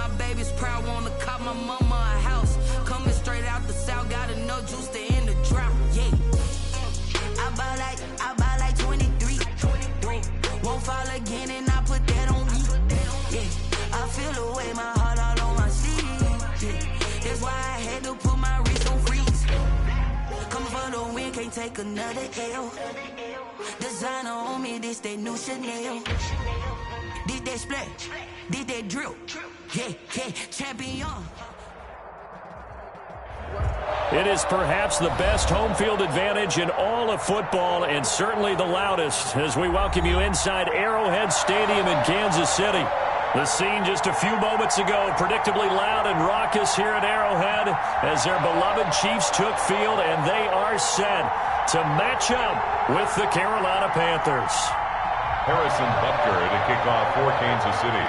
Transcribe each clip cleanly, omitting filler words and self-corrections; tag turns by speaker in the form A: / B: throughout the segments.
A: my baby's proud, wanna cop my mama a house. Coming straight out the south, got enough juice to end the drought. Yeah. I buy like 23. Won't fall again, and I put that on me. Yeah. I feel the way, my heart all on my sleeve. Yeah. That's why I had to put my wrist on freeze. Coming for the win, can't take another L. Designer on me, this that new Chanel. Did that splash, did that drill. Yeah, champion.
B: It is perhaps the best home field advantage in all of football, and certainly the loudest, as we welcome you inside Arrowhead Stadium in Kansas City. The scene just a few moments ago, predictably loud and raucous here at Arrowhead as their beloved Chiefs took field, and they are set to match up with the Carolina Panthers.
C: Harrison Butker to kick off for Kansas City.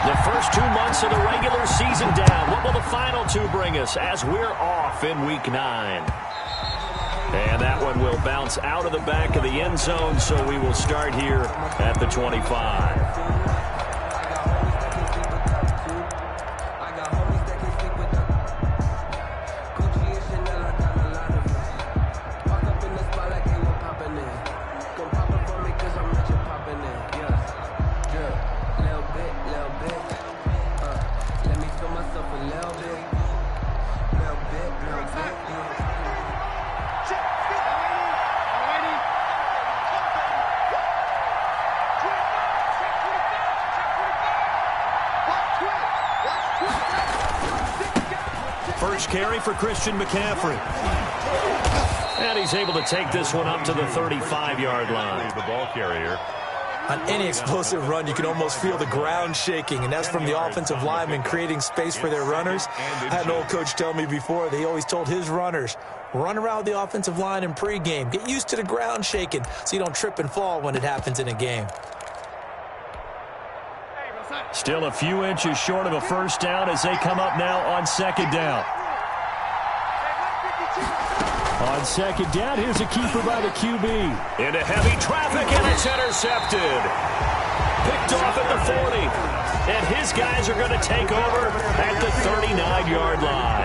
B: The first 2 months of the regular season down. What will the final two bring us as we're off in Week 9? And that one will bounce out of the back of the end zone, so we will start here at the 25. First carry for Christian McCaffrey. And he's able to take this one up to the 35-yard line.
C: The ball carrier.
D: On any explosive run, you can almost feel the ground shaking, and that's from the offensive linemen creating space for their runners. I had an old coach tell me before, he always told his runners, run around the offensive line in pregame. Get used to the ground shaking so you don't trip and fall when it happens in a game.
B: Still a few inches short of a first down as they come up now on second down. On second down, here's a keeper by the QB. Into heavy traffic, and it's intercepted. Picked off at the 40. And his guys are going to take over at the 39-yard line.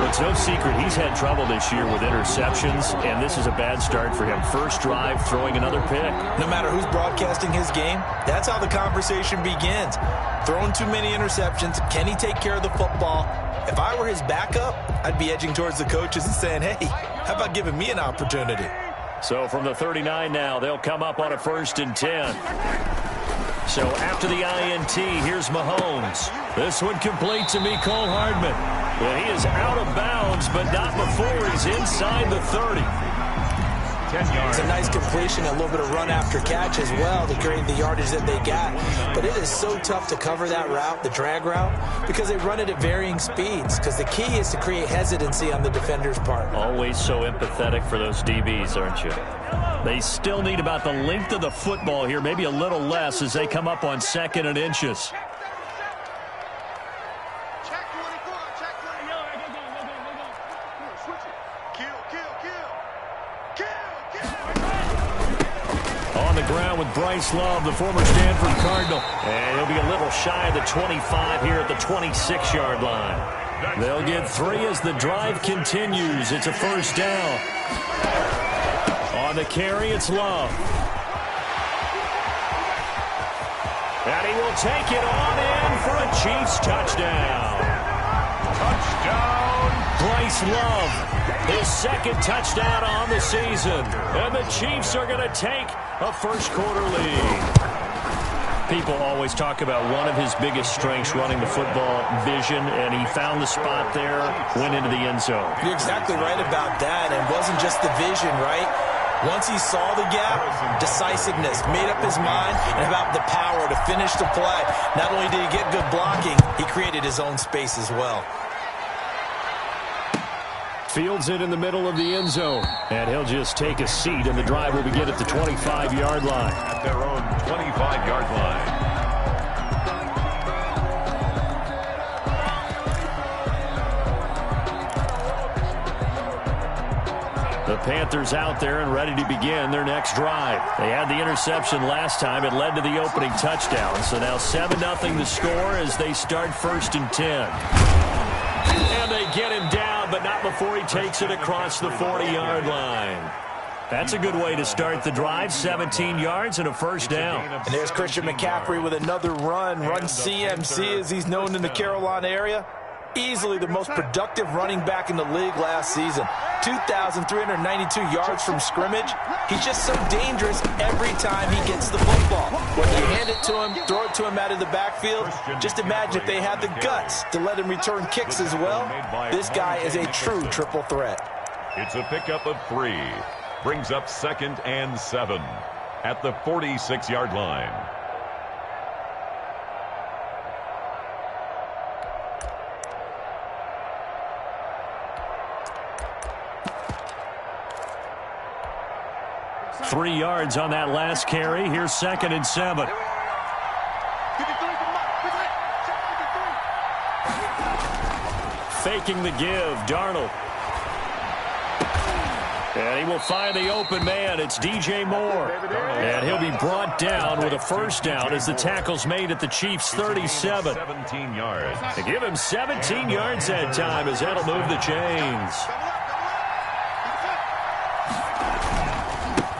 B: It's no secret he's had trouble this year with interceptions, and this is a bad start for him. First drive, throwing another pick.
D: No matter who's broadcasting his game, that's how the conversation begins. Throwing too many interceptions, can he take care of the football? If I were his backup, I'd be edging towards the coaches and saying, hey, how about giving me an opportunity?
B: So from the 39 now, they'll come up on a 1st and 10. So after the INT, here's Mahomes. This one complete to Mecole Hardman. Well, he is out of bounds, but not before he's inside the 30.
D: 10 yards. It's a nice completion, a little bit of run after catch as well to create the yardage that they got. But it is so tough to cover that route, the drag route, because they run it at varying speeds. Because the key is to create hesitancy on the defender's part.
B: Always so empathetic for those DBs, aren't you? They still need about the length of the football here, maybe a little less as they come up on 2nd and inches. On the ground with Bryce Love, the former Stanford Cardinal. And he'll be a little shy of the 25 here at the 26-yard line. They'll get 3 as the drive continues. It's a first down. On the carry, it's Love. And he will take it on in for a Chiefs touchdown. Touchdown. Bryce Love, his 2nd touchdown on the season. And the Chiefs are going to take a first-quarter lead. People always talk about one of his biggest strengths, running the football, vision, and he found the spot there, went into the end zone.
D: You're exactly right about that. It wasn't just the vision, right? Once he saw the gap, decisiveness, made up his mind, and about the power to finish the play. Not only did he get good blocking, he created his own space as well.
B: Fields it in the middle of the end zone, and he'll just take a seat, and the drive will begin at the 25-yard line.
C: At their own 25-yard line.
B: The Panthers out there and ready to begin their next drive. They had the interception last time. It led to the opening touchdown. So now 7-0 the score as they start 1st and 10. And they get him down, but not before he takes it across the 40-yard line. That's a good way to start the drive. 17 yards and a 1st down.
D: And there's Christian McCaffrey with another run CMC as he's known in the Carolina area. Easily the most productive running back in the league last season. 2,392 yards from scrimmage. He's just so dangerous every time he gets the football. Whether you hand it to him, throw it to him out of the backfield, just imagine if they have the guts to let him return kicks as well. This guy is a true triple threat.
C: It's a pickup of 3. Brings up 2nd and 7 at the 46-yard line.
B: Three yards on that last carry. Here's 2nd and 7. Faking the give, Darnold. And he will find the open man. It's DJ Moore. And he'll be brought down with a 1st down as the tackle's made at the Chiefs' 37.
C: 17 yards.
B: They give him 17 yards that time as that'll move the chains.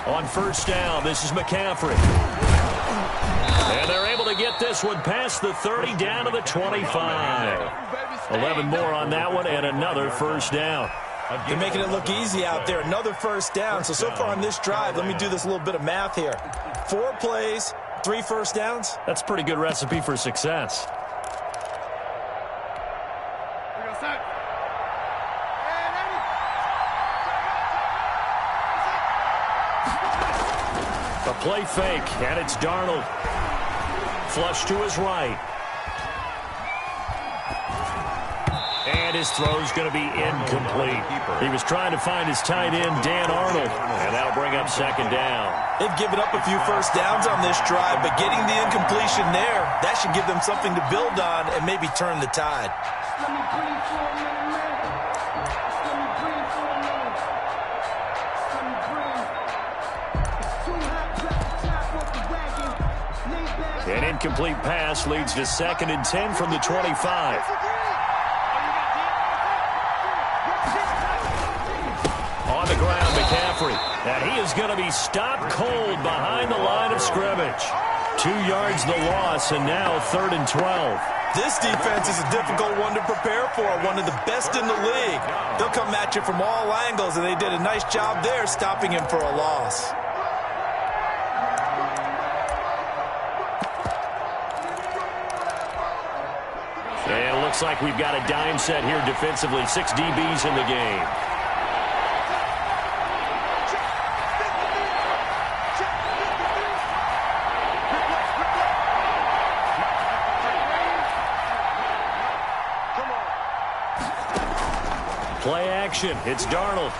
B: On 1st down, this is McCaffrey. And they're able to get this one past the 30 down to the 25. 11 more on that one and another 1st down.
D: They're making it look easy out there. Another 1st down. So far on this drive, let me do this little bit of math here. 4 plays, 3 1st downs.
B: That's a pretty good recipe for success. A play fake, and it's Darnold. Flush to his right. And his throw's going to be incomplete. He was trying to find his tight end, Dan Arnold, and that'll bring up 2nd down.
D: They've given up a few 1st downs on this drive, but getting the incompletion there, that should give them something to build on and maybe turn the tide.
B: An incomplete pass leads to 2nd and 10 from the 25. On the ground, McCaffrey. And he is going to be stopped cold behind the line of scrimmage. 2 yards the loss, and now 3rd and 12.
D: This defense is a difficult one to prepare for, one of the best in the league. They'll come at you from all angles, and they did a nice job there stopping him for a loss.
B: And it looks like we've got a dime set here defensively. 6 DBs in the game. Play action. It's Darnold.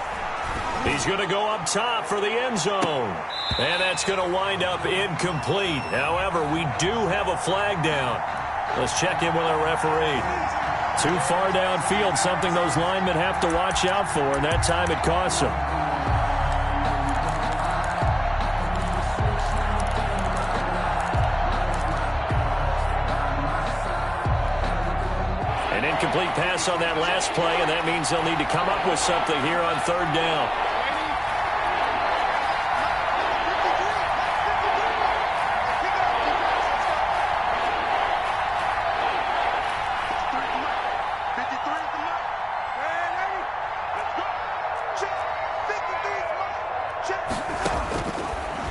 B: He's going to go up top for the end zone. And that's going to wind up incomplete. However, we do have a flag down. Let's check in with our referee. Too far downfield, something those linemen have to watch out for, and that time it costs them. An incomplete pass on that last play, and that means they'll need to come up with something here on 3rd down.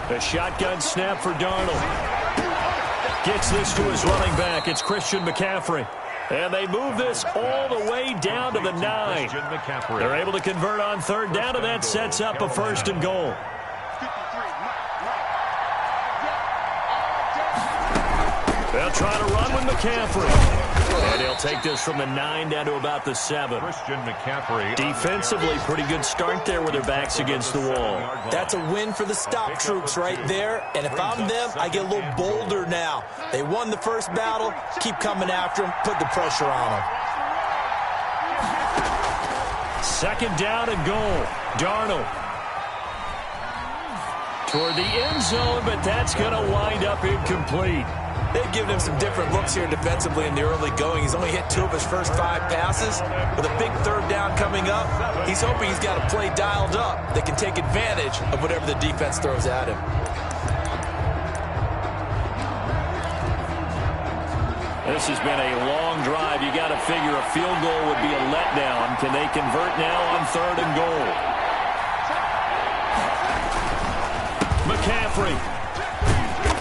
B: A shotgun snap for Darnold. Gets this to his running back. It's Christian McCaffrey. And they move this all the way down to the 9. They're able to convert on 3rd down, and that sets up a 1st and goal. They'll try to run with McCaffrey. And he'll take this from the 9 down to about the 7.
C: Christian McCaffrey.
B: Defensively, pretty good start there with their backs against the wall.
D: That's a win for the stop troops right there. And if I'm them, I get a little bolder now. They won the first battle. Keep coming after them. Put the pressure on them.
B: 2nd down and goal. Darnold. toward the end zone, but that's going to wind up incomplete.
D: They've given him some different looks here defensively in the early going. He's only hit 2 of his first 5 passes. With a big third down coming up, he's hoping he's got a play dialed up that can take advantage of whatever the defense throws at him.
B: This has been a long drive. You got to figure a field goal would be a letdown. Can they convert now on 3rd and goal? McCaffrey.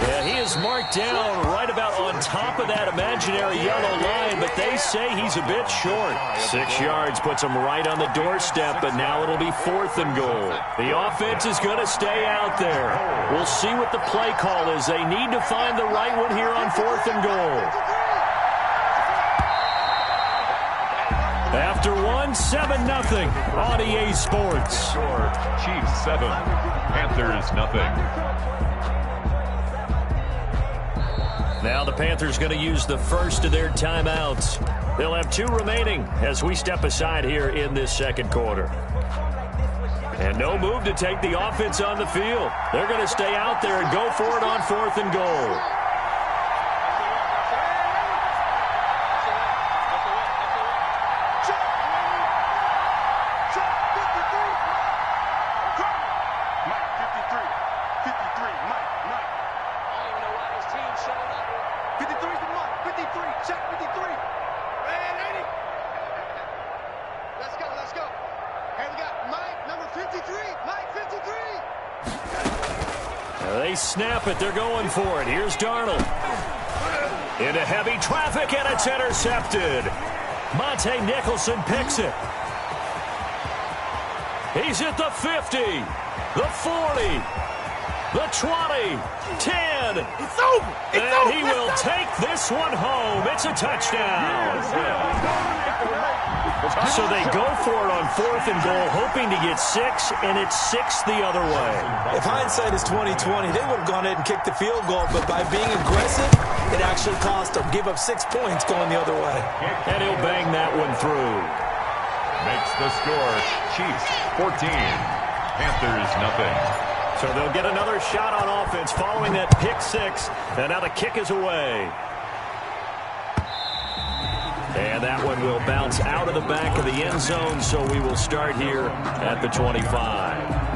B: Yeah, he is marked down right about on top of that imaginary yellow line, but they say he's a bit short. 6 yards puts him right on the doorstep, but now it'll be 4th and goal. The offense is going to stay out there. We'll see what the play call is. They need to find the right one here on 4th and goal. After 7-0 on EA Sports.
C: Chiefs 7, Panthers nothing.
B: Now the Panthers going to use the first of their timeouts. They'll have 2 remaining as we step aside here in this second quarter. And no move to take the offense on the field. They're going to stay out there and go for it on 4th and goal. They snap it. They're going for it. Here's Darnold. Into heavy traffic, and it's intercepted. Monte Nicholson picks it. He's at the 50, the 40, the 20, 10.
E: It's over.
B: And he will take this one home. It's a touchdown. So they go for it on 4th and goal, hoping to get 6, and it's 6 the other way.
D: If hindsight is 20/20, they would have gone ahead and kicked the field goal, but by being aggressive, it actually cost them. Give up 6 points going the other way.
B: And he'll bang that one through.
C: Makes the score Chiefs 14, Panthers nothing.
B: So they'll get another shot on offense following that pick 6, and now the kick is away. And that one will bounce out of the back of the end zone, so we will start here at the 25.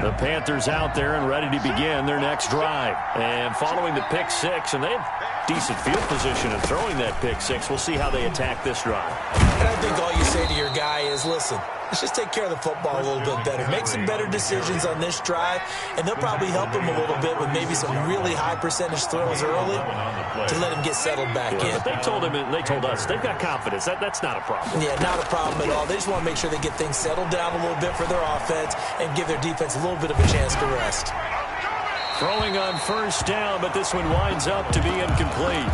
B: The Panthers out there and ready to begin their next drive. And following the pick 6, and they have decent field position in throwing that pick 6. We'll see how they attack this drive.
D: And I think all you say to your guy is, listen, let's just take care of the football a little bit better. Make some better decisions on this drive, and they'll probably help him a little bit with maybe some really high percentage throws early to let him get settled back in.
B: But they told him, and they told us, they've got confidence. That's not a problem.
D: Yeah, not a problem at all. They just want to make sure they get things settled down a little bit for their offense and give their defense a little bit of a chance to rest.
B: Throwing on 1st down, but this one winds up to be incomplete.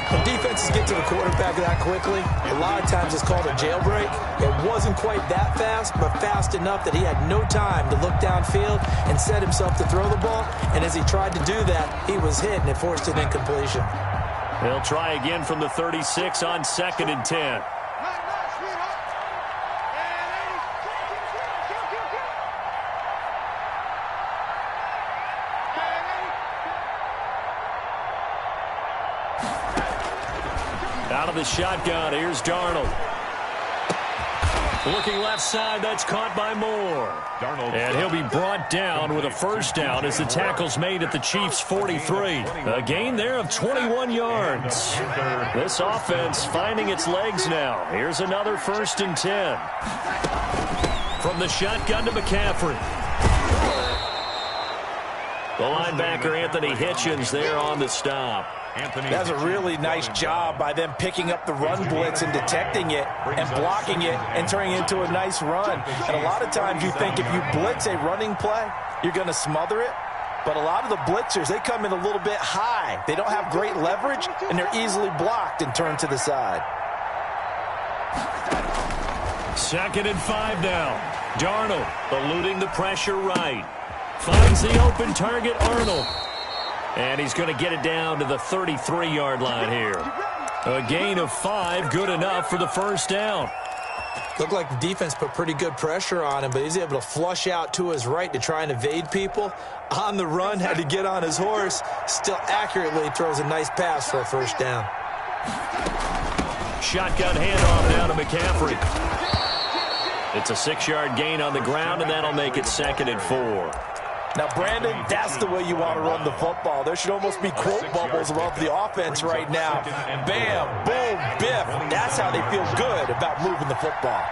D: When defenses get to the quarterback that quickly, a lot of times it's called a jailbreak. It wasn't quite that fast, but fast enough that he had no time to look downfield and set himself to throw the ball. And as he tried to do that, he was hit, and it forced an incompletion.
B: They'll try again from the 36 on 2nd and 10. Out of the shotgun, here's Darnold. Looking left side, that's caught by Moore. And he'll be brought down with a 1st down as the tackle's made at the Chiefs' 43. A gain there of 21 yards. This offense finding its legs now. Here's another 1st and 10. From the shotgun to McCaffrey. The linebacker, Anthony Hitchens, there on the stop.
F: That's a really nice job by them picking up the run blitz and detecting it and blocking it and turning it into a nice run. And a lot of times you think if you blitz a running play, you're going to smother it. But a lot of the blitzers, they come in a little bit high. They don't have great leverage, and they're easily blocked and turned to the side.
B: 2nd and 5 now. Darnold eluding the pressure right. Finds the open target, Arnold. And he's going to get it down to the 33-yard line here. A gain of 5, good enough for the first down.
D: Looked like the defense put pretty good pressure on him, but he's able to flush out to his right to try and evade people. On the run, had to get on his horse. Still accurately throws a nice pass for a first down.
B: Shotgun handoff now to McCaffrey. It's a 6-yard gain on the ground, and that'll make it 2nd and 4.
F: Now, Brandon, that's the way you want to run the football. There should almost be quote bubbles above the offense right now. Bam, boom, biff. That's how they feel good about moving the football.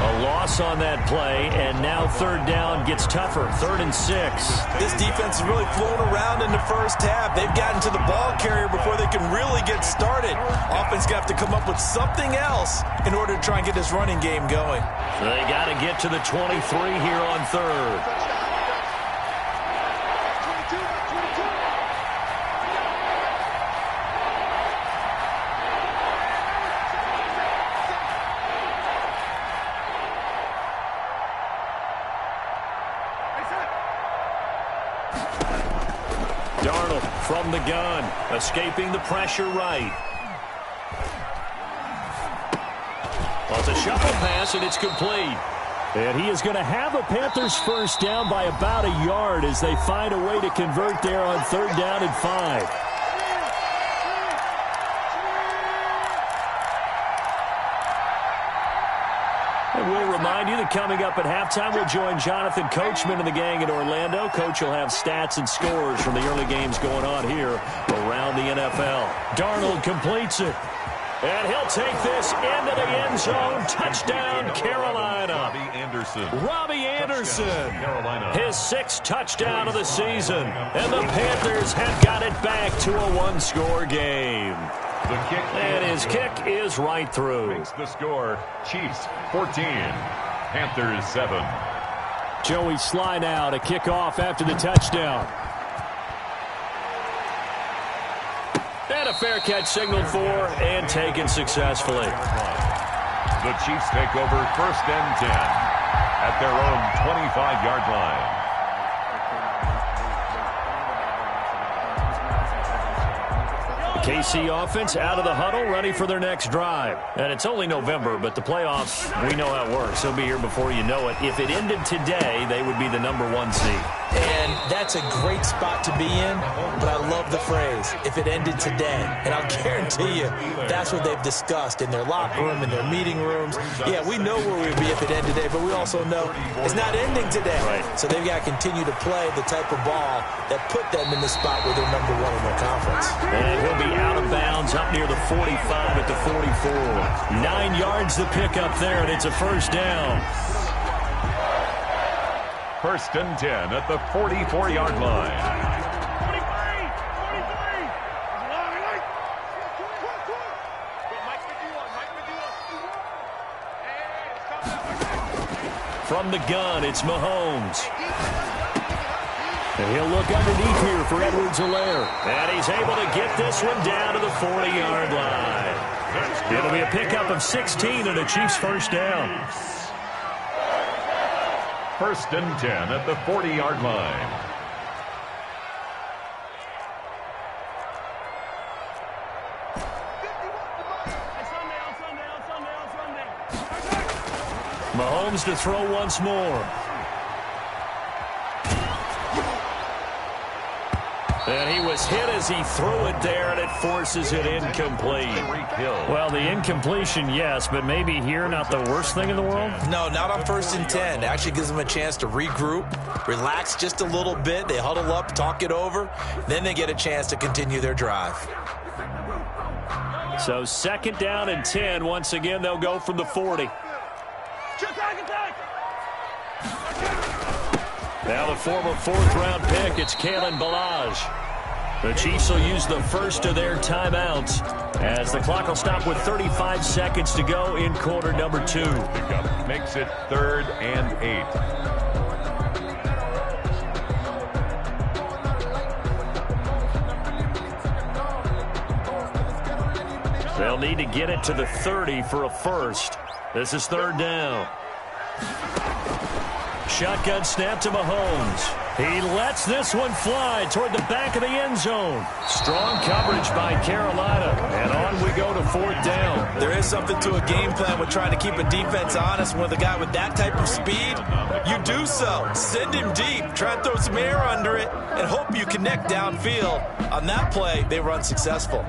B: A loss on that play, and now 3rd down gets tougher. 3rd and 6.
D: This defense is really flown around in the first half. They've gotten to the ball carrier before they can really get started. Offense going to have to come up with something else in order to try and get this running game going.
B: So they got to get to the 23 here on 3rd. Darnold from the gun, escaping the pressure right. Well, it's a shuffle pass, and it's complete. And he is going to have a Panthers first down by about a yard as they find a way to convert there on 3rd down and 5. And we'll remind you that coming up at halftime, we'll join Jonathan Coachman and the gang in Orlando. Coach will have stats and scores from the early games going on here around the NFL. Darnold completes it. And he'll take this into the end zone. Touchdown, Carolina. Robbie Anderson. Carolina. His 6th touchdown of the season. And the Panthers have got it back to a 1-score game. And his kick is right through.
C: Makes the score. Chiefs 14, Panthers 7.
B: Joey Sly now to kick off after the touchdown. And a fair catch signaled for and taken successfully.
C: The Chiefs take over 1st and 10 at their own 25-yard line.
B: KC offense out of the huddle, ready for their next drive. And it's only November, but the playoffs, we know how it works. They'll be here before you know it. If it ended today, they would be the #1 seed.
D: And that's a great spot to be in, but I love the phrase, if it ended today. And I'll guarantee you, that's what they've discussed in their locker room, in their meeting rooms. Yeah, we know where we'd be if it ended today, but we also know it's not ending today.
B: Right.
D: So they've got to continue to play the type of ball that put them in the spot where they're #1 in their conference.
B: And he'll be out of bounds up near the 45 at the 44. 9 yards to pick up there, and it's a first down.
C: 1st and 10 at the 44-yard line.
B: From the gun, it's Mahomes. And he'll look underneath here for Edwards-Helaire. And he's able to get this one down to the 40-yard line. It'll be a pickup of 16 and a Chiefs first down.
C: 1st and 10 at the 40-yard line.
B: Mahomes to throw once more. And he was hit as he threw it there, and it forces it incomplete. Well, the incompletion, yes, but maybe here not the worst thing in the world?
D: No, not on 1st and 10. It actually gives them a chance to regroup, relax just a little bit. They huddle up, talk it over. Then they get a chance to continue their drive.
B: So 2nd down and 10. Once again, they'll go from the 40. Now the former 4th-round pick, it's Kalen Ballage. The Chiefs will use the first of their timeouts as the clock will stop with 35 seconds to go in quarter number 2.
C: Makes it 3rd and 8.
B: They'll need to get it to the 30 for a first. This is third down. Shotgun snap to Mahomes. He lets this one fly toward the back of the end zone. Strong coverage by Carolina. And on we go to fourth down.
F: There is something to a game plan with trying to keep a defense honest. With a guy with that type of speed, you do so. Send him deep. Try and throw some air under it and hope you connect downfield. On that play, they were unsuccessful.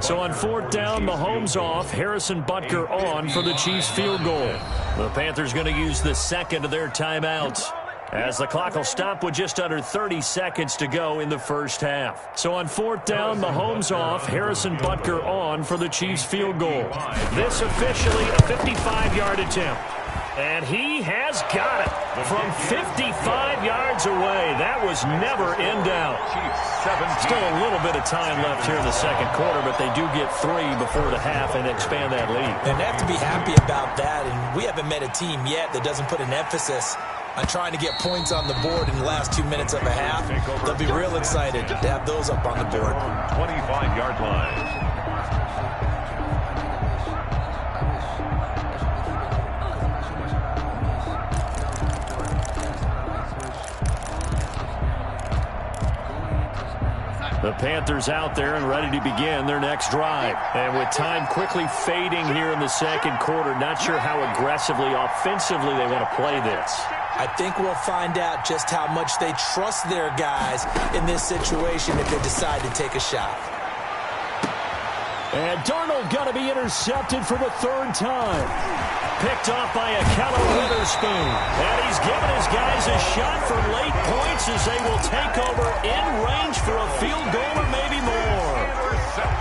B: So on fourth down, Mahomes off. Harrison Butker on for the Chiefs field goal. The Panthers going to use the second of their timeouts, as the clock will stop with just under 30 seconds to go in the first half. So on fourth down, Mahomes off, Harrison Butker on for the Chiefs field goal. This officially a 55-yard attempt. And he has got it from 55 yards away. That was never in doubt. Still a little bit of time left here in the second quarter, but they do get 3 before the half and expand that lead.
D: And they have to be happy about that. And we haven't met a team yet that doesn't put an emphasis on trying to get points on the board in the last 2 minutes of a half. They'll be real excited to have those up on the board.
C: 25-yard line.
B: The Panthers out there and ready to begin their next drive. And with time quickly fading here in the second quarter, not sure how aggressively, offensively they want to play this.
D: I think we'll find out just how much they trust their guys in this situation if they decide to take a shot.
B: And Darnold going to be intercepted for the third time. Picked off by Ahkello Witherspoon. And he's given his guys a shot for late points as they will take over in range for a field goal or maybe more.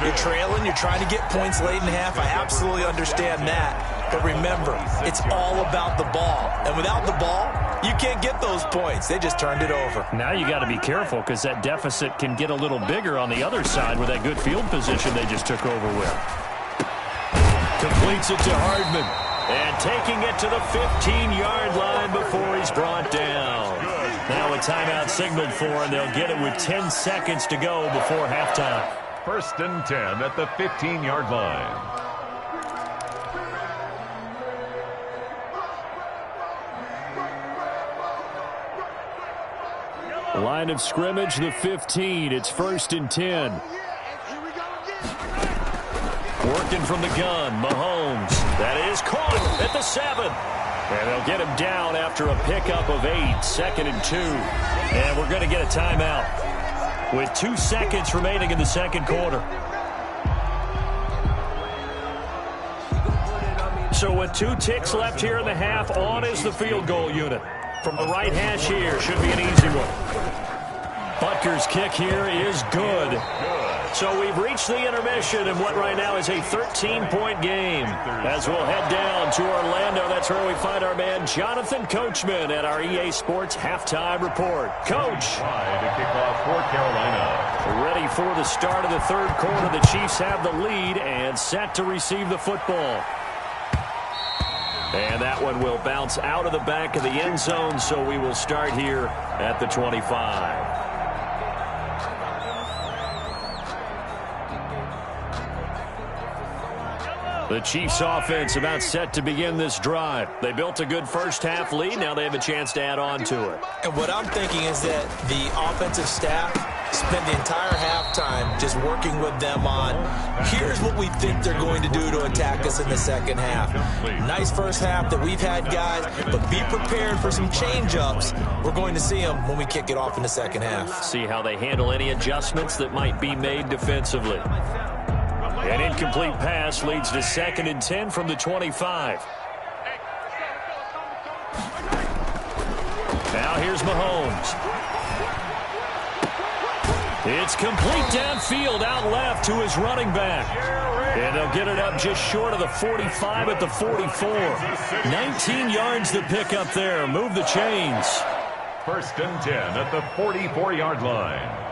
D: You're trailing, you're trying to get points late in half. I absolutely understand that. But remember, it's all about the ball. And without the ball, you can't get those points. They just turned it over.
B: Now you got to be careful because that deficit can get a little bigger on the other side with that good field position they just took over with. Completes it to Hardman. And taking it to the 15-yard line before he's brought down. Now a timeout signaled for, and they'll get it with 10 seconds to go before halftime.
C: First and 10 at the 15-yard line.
B: Line of scrimmage, the 15. It's first and 10. Working from the gun, Mahomes. That is caught at the 7. And they'll get him down after a pickup of 8. Second and 2. And we're going to get a timeout with 2 seconds remaining in the second quarter. So with 2 ticks left here in the half, on is the field goal unit. From the right hash here, should be an easy one. Butker's kick here is good. So we've reached the intermission in what right now is a 13-point game. As we'll head down to Orlando, that's where we find our man Jonathan Coachman at our EA Sports Halftime Report. Coach.
C: To kick off for Carolina.
B: Ready for the start of the third quarter. The Chiefs have the lead and set to receive the football. And that one will bounce out of the back of the end zone, so we will start here at the 25. The Chiefs offense about set to begin this drive. They built a good first half lead. Now they have a chance to add on to it.
D: And what I'm thinking is that the offensive staff spent the entire halftime just working with them on, here's what we think they're going to do to attack us in the second half. Nice first half that we've had, guys, but be prepared for some change-ups. We're going to see them when we kick it off in the second half.
B: See how they handle any adjustments that might be made defensively. An incomplete pass leads to second and 10 from the 25. Now here's Mahomes. It's complete downfield, out left to his running back. And they'll get it up just short of the 45 at the 44. 19 yards to pick up there. Move the chains.
C: First and 10 at the 44-yard line.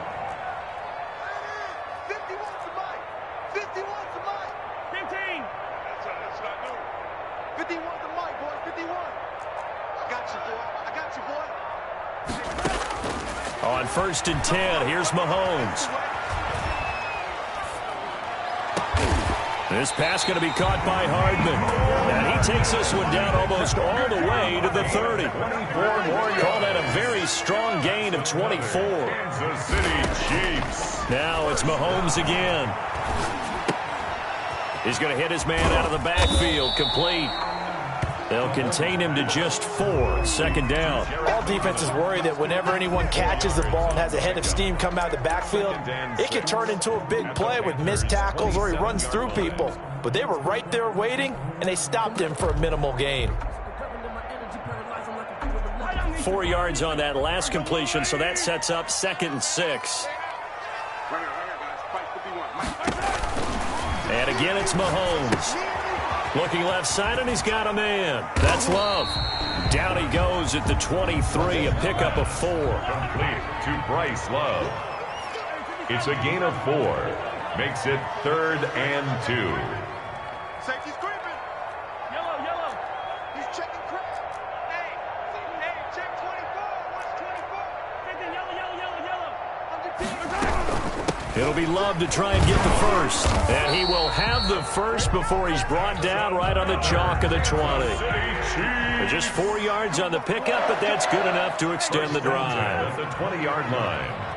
E: 51 to Mike, boy. 51. I got you, boy. I got you, boy.
B: On first and 10, here's Mahomes. This pass going to be caught by Hardman. And he takes this one down almost all the way to the 30. Call that a very strong gain of 24.
C: Kansas City Chiefs.
B: Now it's Mahomes again. He's going to hit his man out of the backfield. Complete. They'll contain him to just 4. Second down.
F: All defenses worry that whenever anyone catches the ball and has a head of steam come out of the backfield, it can turn into a big play with missed tackles or he runs through people. But they were right there waiting, and they stopped him for a minimal gain.
B: 4 yards on that last completion, so that sets up 2nd and 6. And again, it's Mahomes. Looking left side, and he's got a man. That's Love. Down he goes at the 23, a pickup of 4.
C: Complete to Bryce Love. It's a gain of 4. Makes it 3rd and 2.
E: Safety's creeping. Yellow, yellow. He's checking crap. Hey, check 24. What's 24? Yellow, yellow, yellow, yellow.
B: It'll be Love to try and get the first. And he will have the first before he's brought down right on the chalk of the 20. Just 4 yards on the pickup, but that's good enough to extend the drive.
C: At the 20-yard line.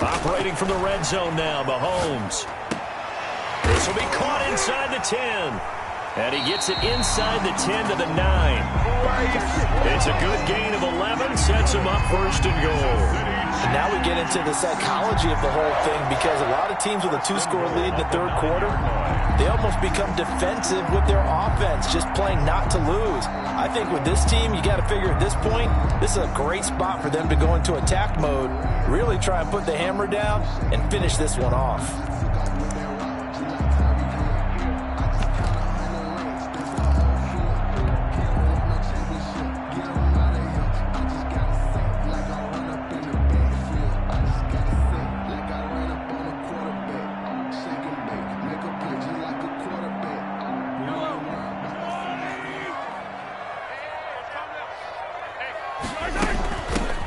B: Operating from the red zone now, Mahomes. This will be caught inside the 10. And he gets it inside the 10 to the 9. It's a good gain of 11, sets him up 1st and goal.
F: And now we get into the psychology of the whole thing, because a lot of teams with a 2-score lead in the 3rd quarter, they almost become defensive with their offense, just playing not to lose. I think with this team, you got to figure at this point, this is a great spot for them to go into attack mode, really try and put the hammer down and finish this one off.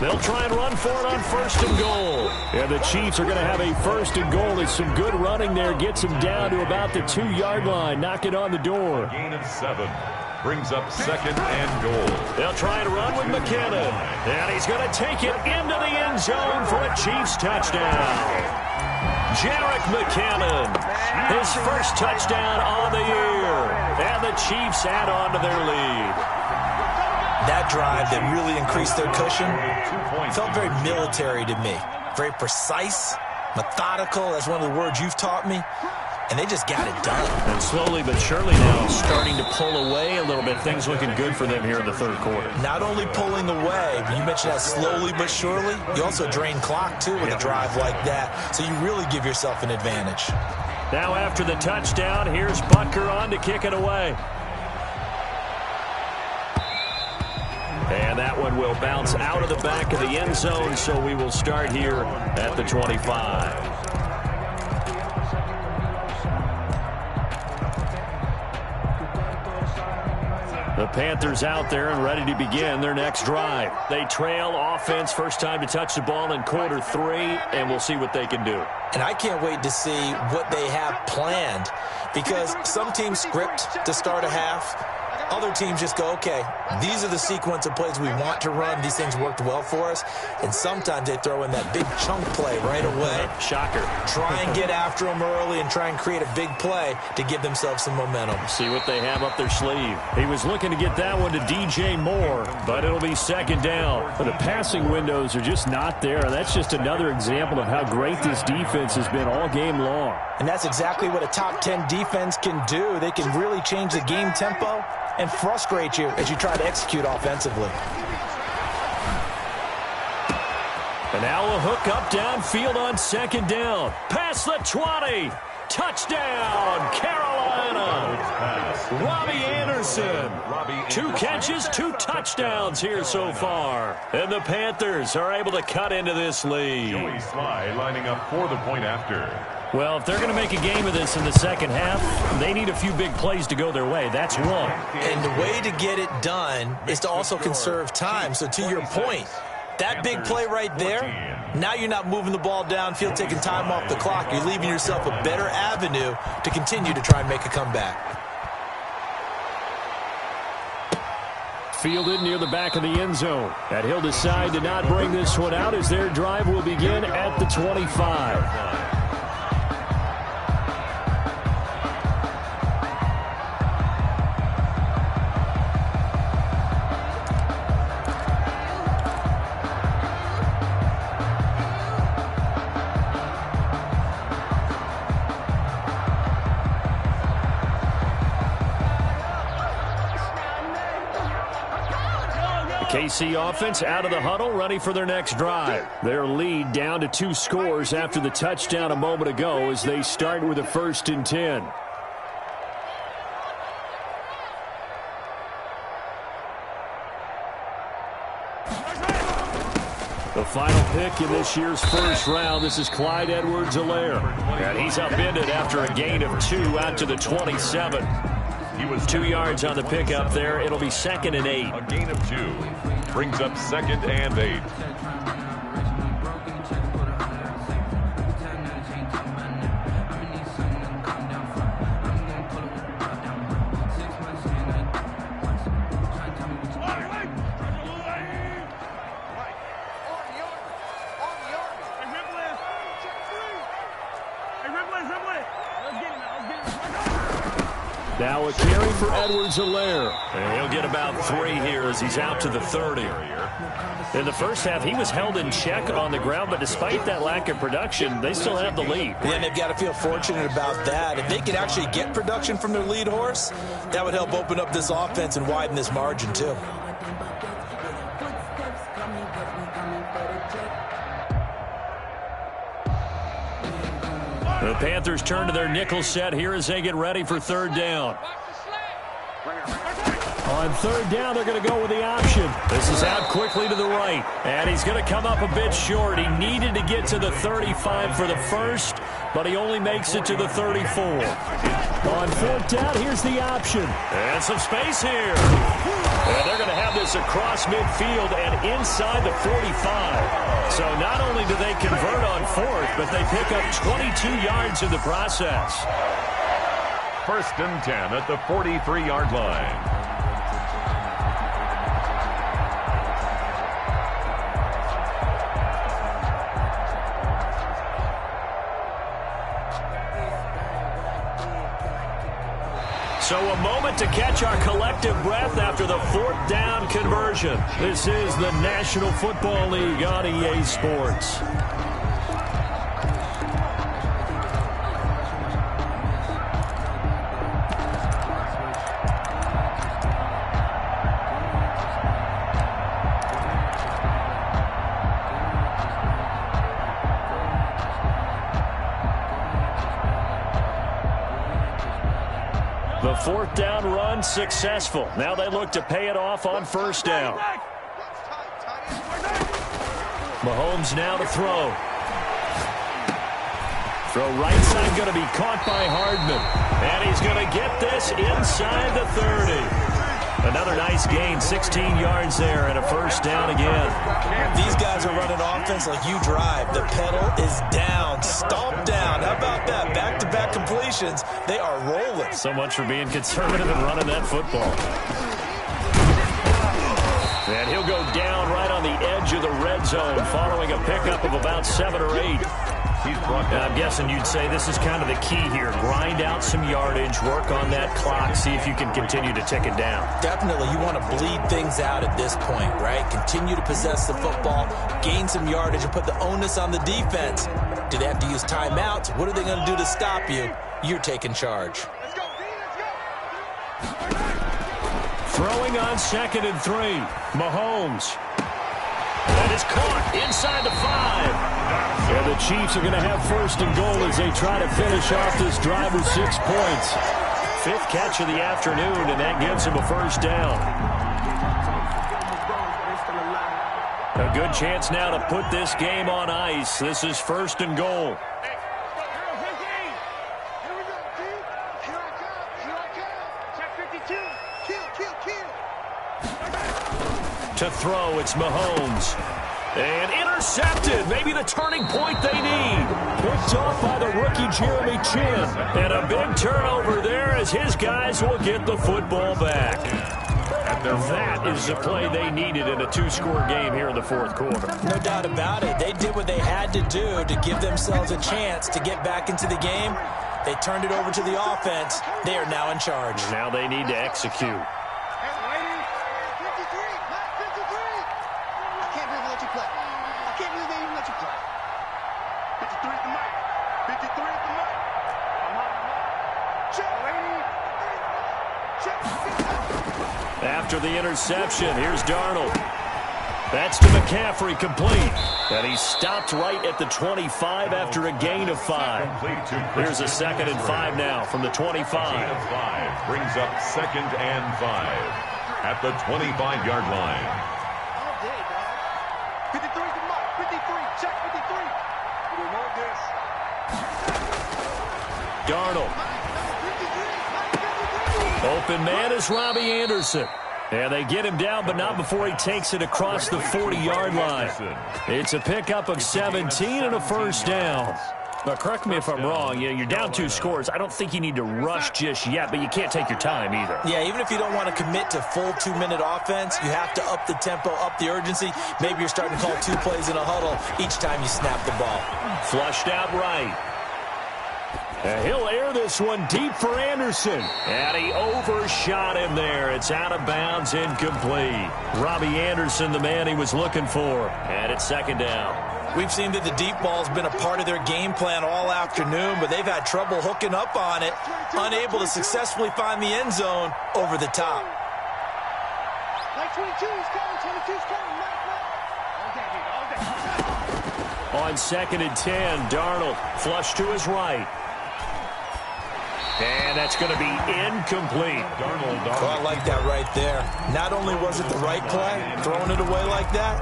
B: They'll try and run for it on 1st and goal. And the Chiefs are going to have a 1st and goal. It's some good running there. Gets him down to about the 2-yard line. Knock it on the door.
C: Gain of 7. Brings up 2nd and goal.
B: They'll try and run with McKinnon. And he's going to take it into the end zone for a Chiefs touchdown. Jerick McKinnon, his first touchdown on the year. And the Chiefs add on to their lead.
D: That drive that really increased their cushion felt very military to me. Very precise, methodical. That's one of the words you've taught me. And they just got it done.
B: And slowly but surely now starting to pull away a little bit. Things looking good for them here in the 3rd quarter.
D: Not only pulling away, but you mentioned that slowly but surely. You also drain clock, too, with a drive like that. So you really give yourself an advantage.
B: Now after the touchdown, here's Butker on to kick it away. And that one will bounce out of the back of the end zone, so we will start here at the 25. The Panthers out there and ready to begin their next drive. They trail offense, first time to touch the ball in quarter 3, and we'll see what they can do.
D: And I can't wait to see what they have planned, because some teams script to start a half. Other teams just go, okay, these are the sequence of plays we want to run. These things worked well for us. And sometimes they throw in that big chunk play right away.
B: Shocker.
D: Try and get after them early and try and create a big play to give themselves some momentum.
B: See what they have up their sleeve. He was looking to get that one to DJ Moore, but it'll be 2nd down.
G: But the passing windows are just not there. That's just another example of how great this defense has been all game long.
F: And that's exactly what a top 10 defense can do. They can really change the game tempo and frustrate you as you try to execute offensively.
B: And now a hook up downfield on 2nd down. Past the 20. touchdown, Carolina. Robbie Anderson. 2 catches, 2 touchdowns here so far. And the Panthers are able to cut into this lead.
C: Joey Sly lining up for the point after.
B: Well, if they're going to make a game of this in the second half, they need a few big plays to go their way. That's one.
D: And the way to get it done is to also conserve time. So to your point, that big play right there, now you're not moving the ball downfield, taking time off the clock. You're leaving yourself a better avenue to continue to try and make a comeback.
B: Fielded near the back of the end zone. And he'll decide to not bring this one out as their drive will begin at the 25. KC offense out of the huddle, ready for their next drive. Their lead down to 2 scores after the touchdown a moment ago as they start with a 1st and 10. The final pick in this year's first round, this is Clyde Edwards-Helaire. And he's upended after a gain of 2 out to the 27. He was 2 yards on the pickup there. It'll be 2nd and 8.
C: A gain of 2 brings up 2nd and 8.
B: Now a carry for Edwards-Helaire. And he'll get about 3 here as he's out to the 30. In the first half, he was held in check on the ground, but despite that lack of production, they still have the lead.
D: Yeah, and they've got to feel fortunate about that. If they could actually get production from their lead horse, that would help open up this offense and widen this margin, too.
B: The Panthers turn to their nickel set here as they get ready for 3rd down. On 3rd down, they're going to go with the option. This is out quickly to the right. And he's going to come up a bit short. He needed to get to the 35 for the first, but he only makes it to the 34. On 4th down, here's the option. And some space here. And they're going to have this across midfield and inside the 45. So not only do they convert on 4th, but they pick up 22 yards in the process.
C: 1st and 10 at the 43-yard line.
B: So a moment to catch our collective breath after the 4th down conversion. This is the National Football League on EA Sports. The 4th down run successful. Now they look to pay it off on 1st down. Mahomes now to throw. Throw right side going to be caught by Hardman. And he's going to get this inside the 30. Another nice gain, 16 yards there and a 1st down again.
D: These guys are running offense like you drive. The pedal is down, stomp down. How about that? Back-to-back completions. They are rolling.
B: So much for being conservative and running that football. And he'll go down right on the edge of the red zone following a pickup of about 7 or 8. I'm guessing you'd say this is kind of the key here. Grind out some yardage, work on that clock, see if you can continue to tick it down.
D: Definitely. You want to bleed things out at this point, right? Continue to possess the football, gain some yardage, and put the onus on the defense. Do they have to use timeouts? What are they going to do to stop you? You're taking charge.
E: Let's go, D, let's go.
B: Throwing on 2nd and 3. Mahomes. That is caught inside the 5.
G: And the Chiefs are going to have first and goal as they try to finish off this drive with 6 points.
B: 5th catch of the afternoon, and that gives him a first down. A good chance now to put this game on ice. This is first and goal. To throw, it's Mahomes. And intercepted. Maybe the turning point they need.
G: Picked off by the rookie Jeremy Chin.
B: And a big turnover there as his guys will get the football back. That is the play they needed in a 2-score game here in the 4th quarter.
D: No doubt about it. They did what they had to do to give themselves a chance to get back into the game. They turned it over to the offense. They are now in charge.
B: Now they need to execute. After the interception, here's Darnold. That's to McCaffrey, complete. And he stopped right at the 25 after a gain of 5. Here's a 2nd and 5 now from the 25.
C: Brings up 2nd and 5 at the 25-yard line.
E: 53 to Mike. 53. Check 53. We want this.
B: Darnold. Open man is Robbie Anderson. And they get him down, but not before he takes it across the 40-yard line. It's a pickup of 17 and a first down. Now, correct me if I'm wrong. You're down 2 scores. I don't think you need to rush just yet, but you can't take your time either.
D: Yeah, even if you don't want to commit to full 2-minute offense, you have to up the tempo, up the urgency. Maybe you're starting to call 2 plays in a huddle each time you snap the ball.
B: Flushed out right. And he'll air this one deep for Anderson. And he overshot him there. It's out of bounds, incomplete. Robbie Anderson, the man he was looking for. And it's 2nd down.
D: We've seen that the deep ball's been a part of their game plan all afternoon, but they've had trouble hooking up on it, unable to successfully find the end zone over the top.
E: Like 22 is coming, 22 is coming.
B: On 2nd and 10, Darnold flush to his right. And that's going to be incomplete.
D: Oh, I like that right there. Not only was it the right play, throwing it away like that,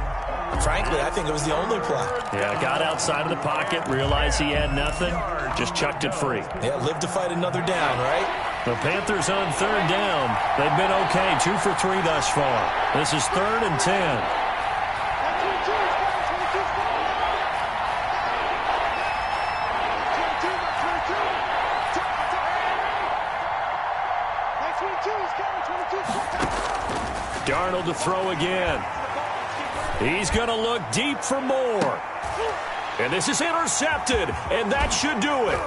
D: frankly, I think it was the only play.
B: Yeah, got outside of the pocket, realized he had nothing, just chucked it free.
D: Yeah, live to fight another down, right?
B: The Panthers on 3rd down. They've been okay, 2 for 3 thus far. This is 3rd and 10. Darnold to throw again. He's going to look deep for more. And this is intercepted, and that should do it.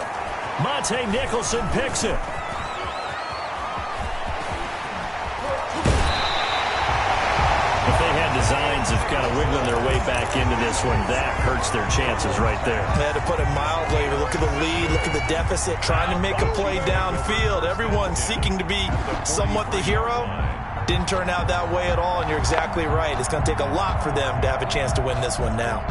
B: Monte Nicholson picks it. If they had designs of kind of wiggling their way back into this one, that hurts their chances right there.
D: They had to put it mildly. Look at the lead, look at the deficit, trying to make a play downfield. Everyone seeking to be somewhat the hero. Didn't turn out that way at all, and you're exactly right. It's going to take a lot for them to have a chance to win this one now.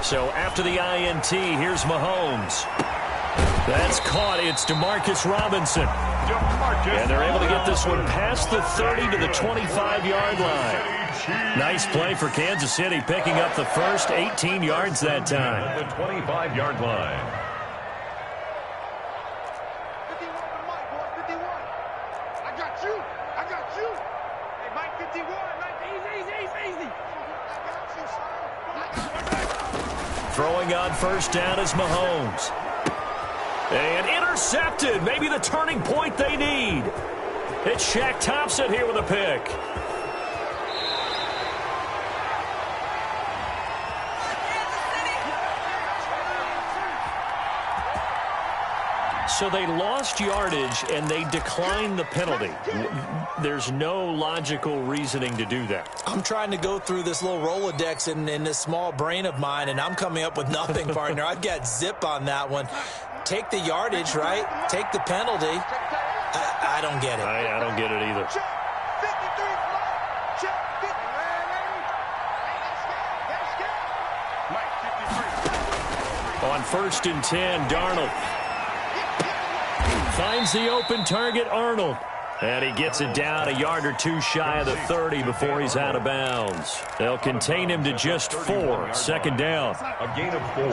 B: So after the INT, here's Mahomes. That's caught. It's Demarcus Robinson. And they're able to get this one past the 30 to the 25-yard line. Nice play for Kansas City, picking up the first 18 yards that time.
C: At the 25-yard line.
E: 51 for Mike, boy, 51. I got you. I got you. Hey, Mike, 51. Mike, easy. I got you, son.
B: Throwing on first down is Mahomes. And intercepted. Maybe the turning point they need. It's Shaq Thompson here with a pick. So they lost yardage, and they declined the penalty. There's no logical reasoning to do that.
D: I'm trying to go through this little Rolodex in this small brain of mine, and I'm coming up with nothing, partner. I've got zip on that one. take the yardage, right? Take the penalty. I don't get it.
B: I don't get it either. On 1st and 10, Darnold finds the open target, Arnold. And he gets it down a yard or two shy of the 30 before he's out of bounds. They'll contain him to just 4. Second down.
C: A gain of 4.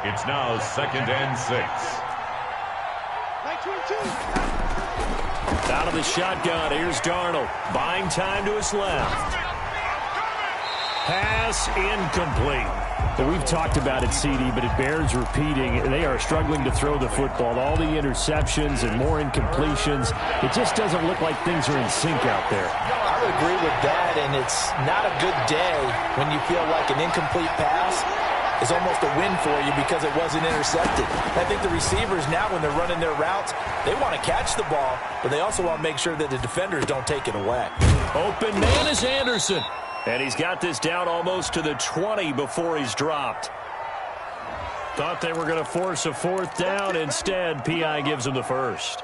C: It's now 2nd and 6.
B: Out of the shotgun, here's Darnold. Buying time to his left. Pass incomplete.
G: Well, we've talked about it, CD, but it bears repeating. They are struggling to throw the football. All the interceptions and more incompletions. It just doesn't look like things are in sync out there.
F: I would agree with that, and it's not a good day when you feel like an incomplete pass is almost a win for you because it wasn't intercepted. I think the receivers now, when they're running their routes, they want to catch the ball, but they also want to make sure that the defenders don't take it away.
B: Open man is Anderson. And he's got this down almost to the 20 before he's dropped. Thought they were going to force a 4th down. Instead, P.I. gives him the first.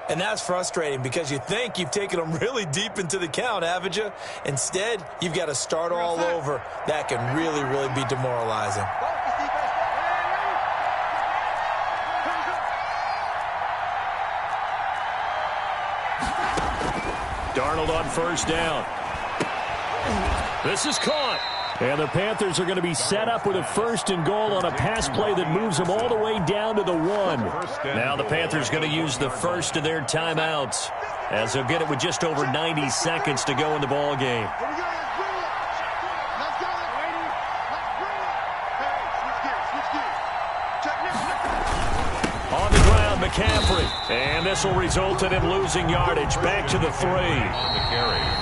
D: And that's frustrating because you think you've taken them really deep into the count, haven't you? Instead, you've got to start all over. That can really, really be demoralizing.
B: Darnold on 1st down. This is caught. And the Panthers are going to be set up with a 1st and goal on a pass play that moves them all the way down to the 1. Now the Panthers going to use the first of their timeouts as they'll get it with just over 90 seconds to go in the ball game. On the ground, McCaffrey. And this will result in him losing yardage back to the 3.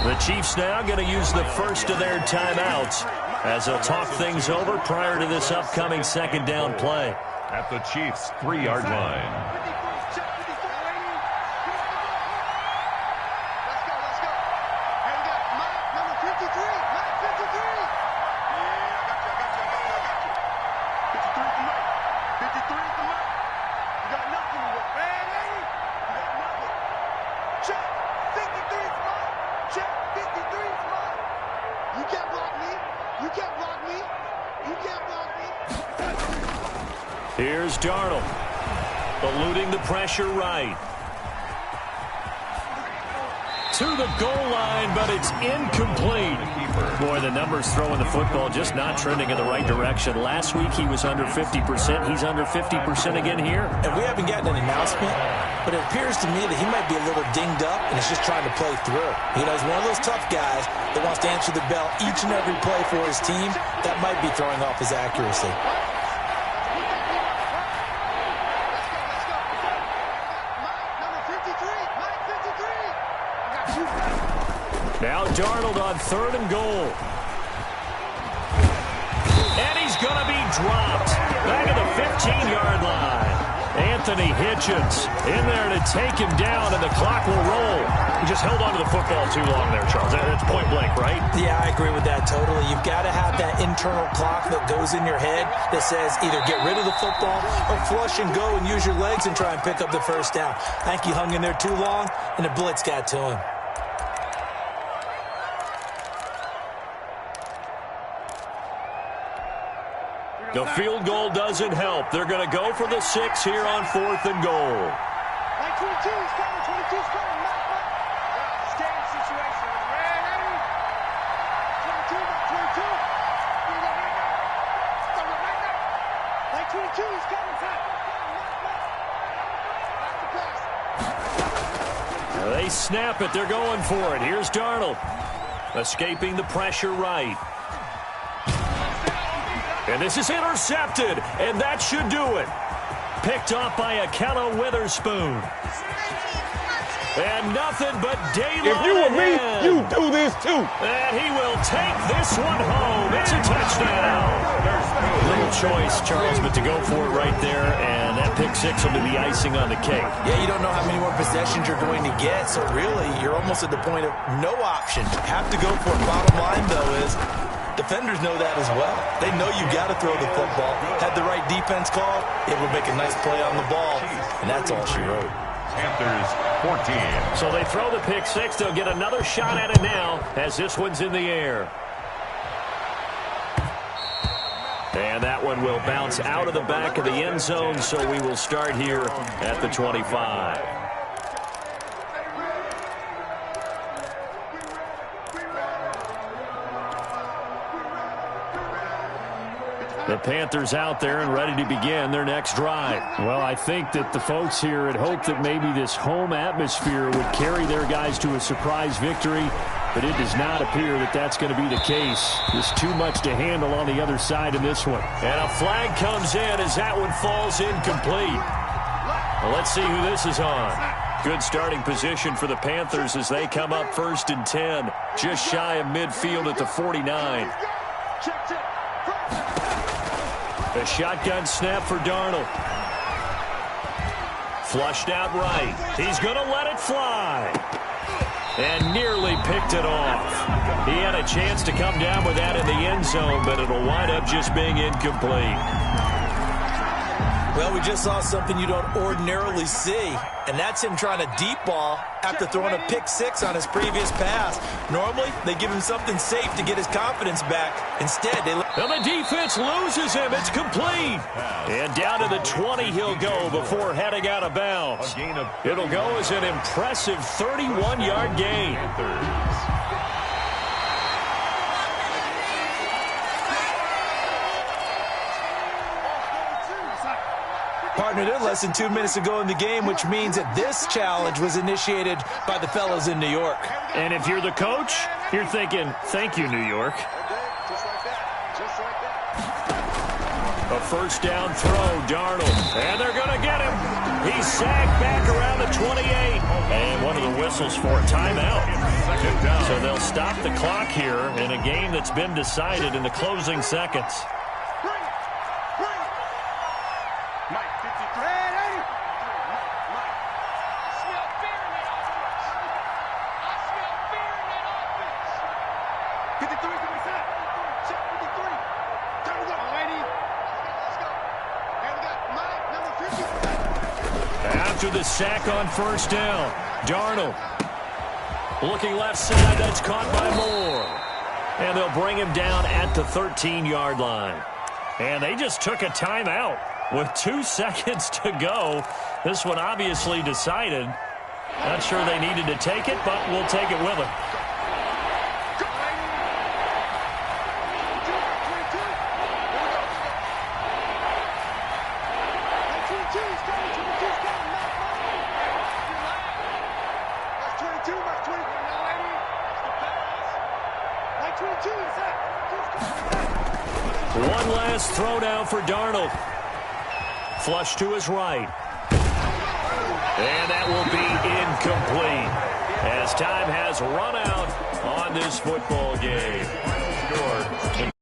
B: The Chiefs now going to use the first of their timeouts as they'll talk things over prior to this upcoming 2nd down play.
C: At the Chiefs' 3-yard line.
B: Here's Darnold, eluding the pressure right. To the goal line, but it's incomplete. Boy, the numbers throwing the football just not trending in the right direction. Last week he was under 50%. He's under 50% again here.
D: And we haven't gotten an announcement, but it appears to me that he might be a little dinged up and is just trying to play through. You know, he's one of those tough guys that wants to answer the bell each and every play for his team. That might be throwing off his accuracy.
B: Now Darnold on 3rd and goal. And he's going to be dropped. Back at the 15-yard line. Anthony Hitchens in there to take him down, and the clock will roll. He just held on to the football too long there, Charles. That's point blank, right?
D: Yeah, I agree with that totally. You've got to have that internal clock that goes in your head that says either get rid of the football or flush and go and use your legs and try and pick up the 1st down. I think he hung in there too long, and the blitz got to him.
B: The field goal doesn't help. They're going to go for the 6 here on 4th and goal.
E: 22's coming. 22's coming. Scary situation. Ready? 22. 22's coming.
B: They snap it. They're going for it. Here's Darnold. Escaping the pressure right. And this is intercepted, and that should do it. Picked off by Ahkello Witherspoon. And nothing but daylight.
H: If you were me, you do this too.
B: And he will take this one home. It's a touchdown. Little choice, Charles, but to go for it right there, and that pick 6 will be the icing on the cake.
F: Yeah, you don't know how many more possessions you're going to get, so really you're almost at the point of no option. Have to go for it. Bottom line, though, is defenders know that as well. They know you got to throw the football. Had the right good defense call, able to make a nice play on the ball, and that's all she wrote.
C: Panthers 14.
B: So they throw the pick six. They'll get another shot at it now as this one's in the air. And that one will bounce out of the back of the end zone, so we will start here at the 25. The Panthers out there and ready to begin their next drive.
G: Well, I think that the folks here had hoped that maybe this home atmosphere would carry their guys to a surprise victory, but it does not appear that that's going to be the case. There's too much to handle on the other side in this one.
B: And a flag comes in as that one falls incomplete. Well, let's see who this is on. Good starting position for the Panthers as they come up 1st and 10, just shy of midfield at the 49. A shotgun snap for Darnold. Flushed out right. He's going to let it fly. And nearly picked it off. He had a chance to come down with that in the end zone, but it'll wind up just being incomplete.
F: Well, we just saw something you don't ordinarily see, and that's him trying to deep ball after throwing a pick six on his previous pass. Normally, they give him something safe to get his confidence back. Instead, they...
B: And the defense loses him. It's complete. And down to the 20 he'll go before heading out of bounds. It'll go as an impressive 31-yard gain.
F: Partner, they're less than 2 minutes ago in the game, which means that this challenge was initiated by the fellas in New York.
G: And if you're the coach, you're thinking, thank you, New York.
B: A first down throw, Darnold. And they're going to get him. He's sagged back around the 28. And one of the whistles for a timeout. So they'll stop the clock here in a game that's been decided in the closing seconds. After the sack on first down, Darnold looking left side. That's caught by Moore. And they'll bring him down at the 13-yard line. And they just took a timeout with 2 seconds to go. This one obviously decided. Not sure they needed to take it, but we'll take it with them. One last throw down for Darnold. Flush to his right. And that will be incomplete as time has run out on this football game. Scored.